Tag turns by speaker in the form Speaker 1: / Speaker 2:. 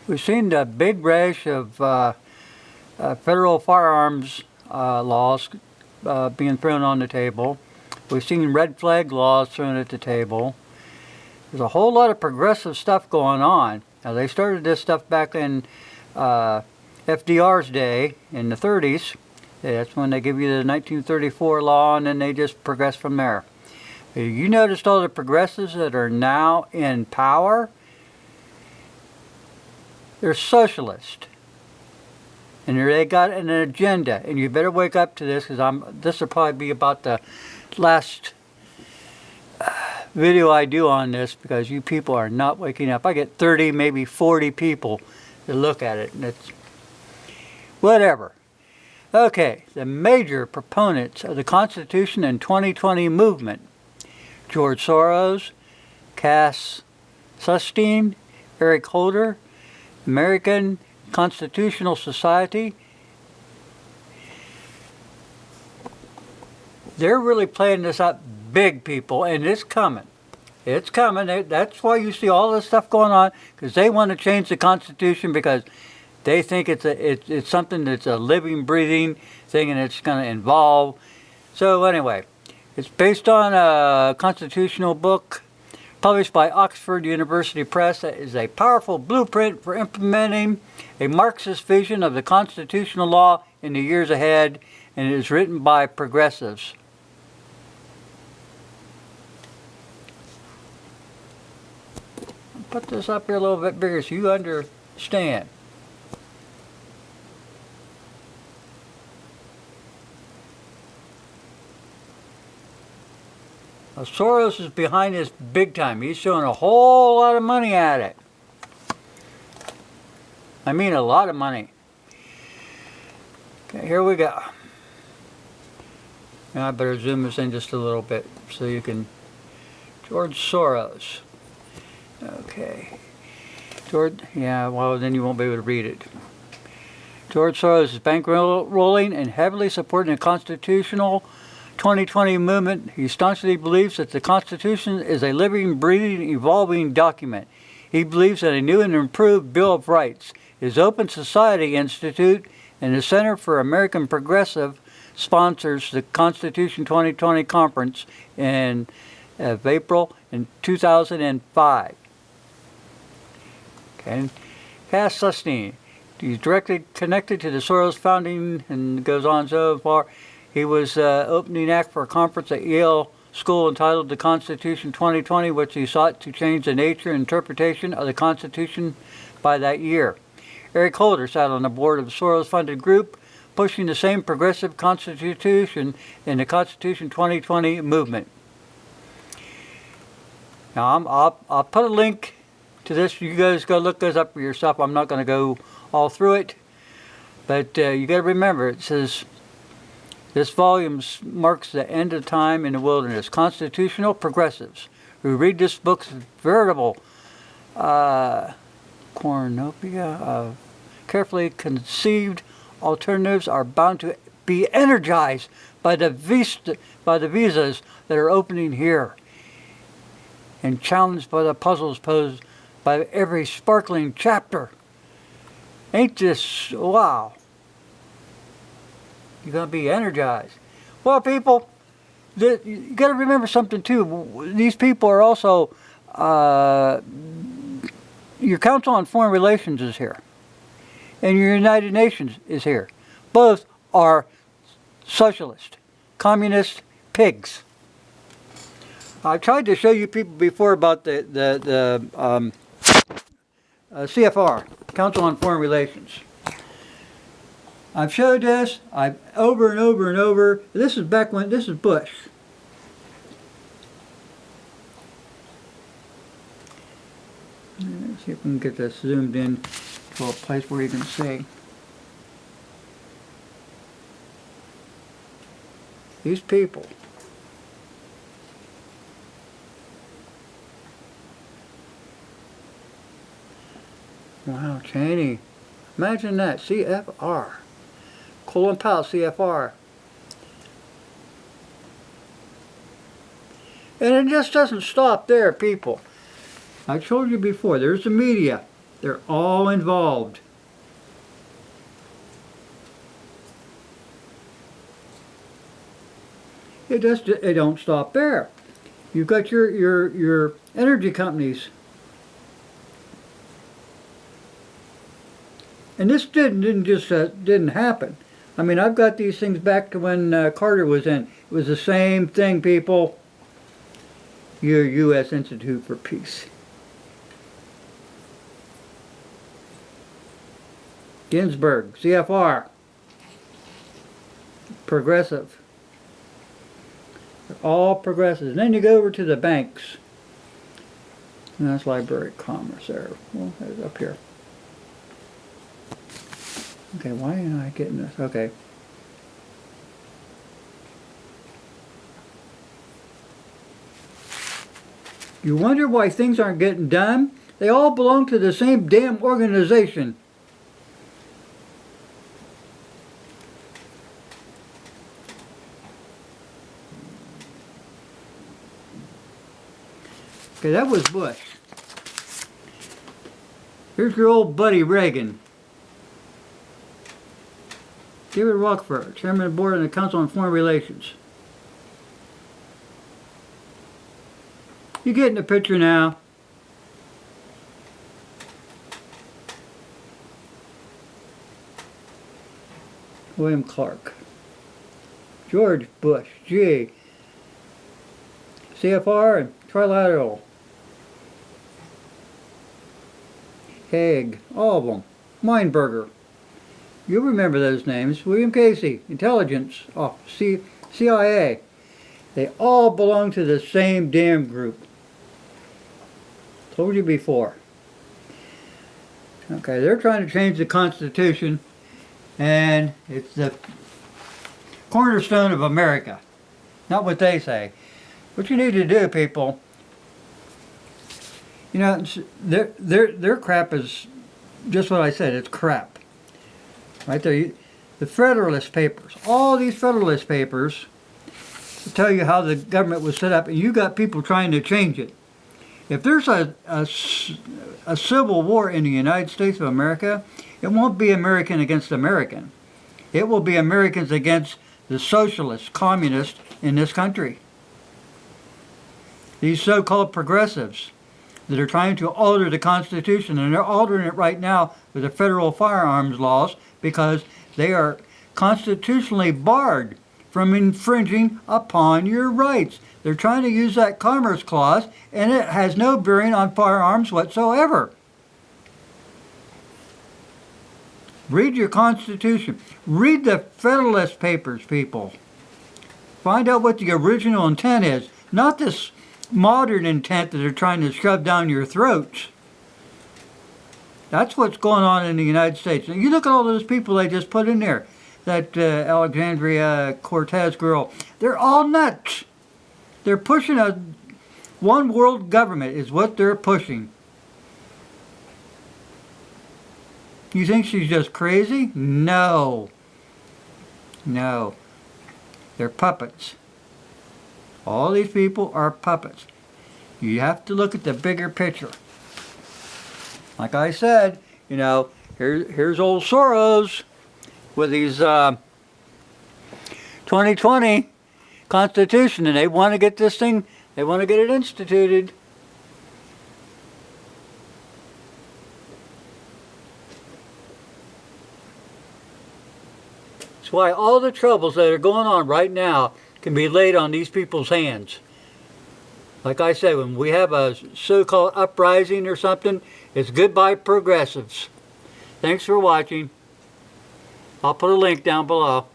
Speaker 1: We've seen the big rash of federal firearms laws being thrown on the table. We've seen red flag laws thrown at the table. There's a whole lot of progressive stuff going on. Now, they started this stuff back in FDR's day in the 30s. That's when they give you the 1934 law, and then they just progress from there. You noticed all the progressives that are now in power? They're socialist. And they got an agenda. And you better wake up to this, because this will probably be about the last video I do on this, because you people are not waking up. I get 30, maybe 40 people to look at it, and it's whatever. Okay, the major proponents of the Constitution and 2020 movement: George Soros, Cass Sunstein, Eric Holder, American Constitutional Society. They're really playing this up big, people, and it's coming. It's coming. That's why you see all this stuff going on, because they want to change the Constitution, because they think it's something that's a living, breathing thing, and it's going to evolve. So anyway, it's based on a constitutional book published by Oxford University Press that is a powerful blueprint for implementing a Marxist vision of the constitutional law in the years ahead, and it is written by progressives. Put this up here a little bit bigger so you understand. Now, Soros is behind this big time. He's throwing a whole lot of money at it. I mean a lot of money. Okay, here we go. Now I better zoom this in just a little bit so you can... George Soros. Okay. Yeah, well then you won't be able to read it. George Soros is bankrolling and heavily supporting the constitutional 2020 movement. He staunchly believes that the Constitution is a living, breathing, evolving document. He believes that a new and improved Bill of Rights, his Open Society Institute, and the Center for American Progressive sponsors the Constitution 2020 conference in April in 2005. Okay. Cass Sunstein, he's directly connected to the Soros founding, and goes on so far. He was opening act for a conference at Yale School entitled The Constitution 2020, which he sought to change the nature and interpretation of the Constitution by that year. Eric Holder sat on the board of the Soros-funded group, pushing the same progressive constitution in the Constitution 2020 movement. Now, I'll put a link to this. You guys go look this up for yourself. I'm not going to go all through it. But you got to remember, it says, this volume marks the end of time in the wilderness. Constitutional progressives who read this book's veritable cornucopia of carefully conceived alternatives are bound to be energized by the visas that are opening here, and challenged by the puzzles posed by every sparkling chapter. Ain't this wow? You're going to be energized. Well, people, you got to remember something too. These people are also, your Council on Foreign Relations is here, and your United Nations is here. Both are socialist, communist pigs. I tried to show you people before about the CFR, Council on Foreign Relations. I've showed this over and over and over. This is back when, this is Bush. Let's see if we can get this zoomed in to a place where you can see. These people. Wow, Cheney. Imagine that, CFR. Colin Powell, CFR. And it just doesn't stop there, people. I told you before, there's the media. They're all involved. It don't stop there. You've got your energy companies. And this didn't happen. I mean, I've got these things back to when Carter was in. It was the same thing, people. Your U.S. Institute for Peace. Ginsburg, CFR. Progressive. They're all progressives. And then you go over to the banks. And that's Library of Commerce there. Well, it's up here. Okay, why am I getting this? Okay. You wonder why things aren't getting done? They all belong to the same damn organization. Okay, that was Bush. Here's your old buddy Reagan. David Rockefeller, Chairman of the Board of the Council on Foreign Relations. You getting the picture now? William Clark. George Bush, G. CFR and Trilateral. Haig, all of them. Weinberger. You remember those names. William Casey, Intelligence, CIA. They all belong to the same damn group. Told you before. Okay, they're trying to change the Constitution, and it's the cornerstone of America. Not what they say. What you need to do, people, you know, their crap is just what I said. It's crap. Right there, the Federalist Papers. All these Federalist Papers tell you how the government was set up, and you got people trying to change it. If there's a civil war in the United States of America, it won't be American against American. It will be Americans against the socialists, communists in this country. These so-called progressives that are trying to alter the Constitution, and they're altering it right now with the federal firearms laws because they are constitutionally barred from infringing upon your rights. They're trying to use that Commerce Clause, and it has no bearing on firearms whatsoever. Read your Constitution. Read the Federalist Papers, people. Find out what the original intent is, not this modern intent that they're trying to shove down your throats. That's what's going on in the United States. And you look at all those people they just put in there. That Alexandria Cortez girl. They're all nuts. They're pushing a one world government is what they're pushing. You think she's just crazy? No. No. They're puppets. All these people are puppets. You have to look at the bigger picture. Like I said, you know, here's old Soros with his 2020 Constitution, and they want to get this thing, they want to get it instituted. That's why all the troubles that are going on right now can be laid on these people's hands. Like I said, when we have a so-called uprising or something, it's goodbye progressives. Thanks for watching. I'll put a link down below.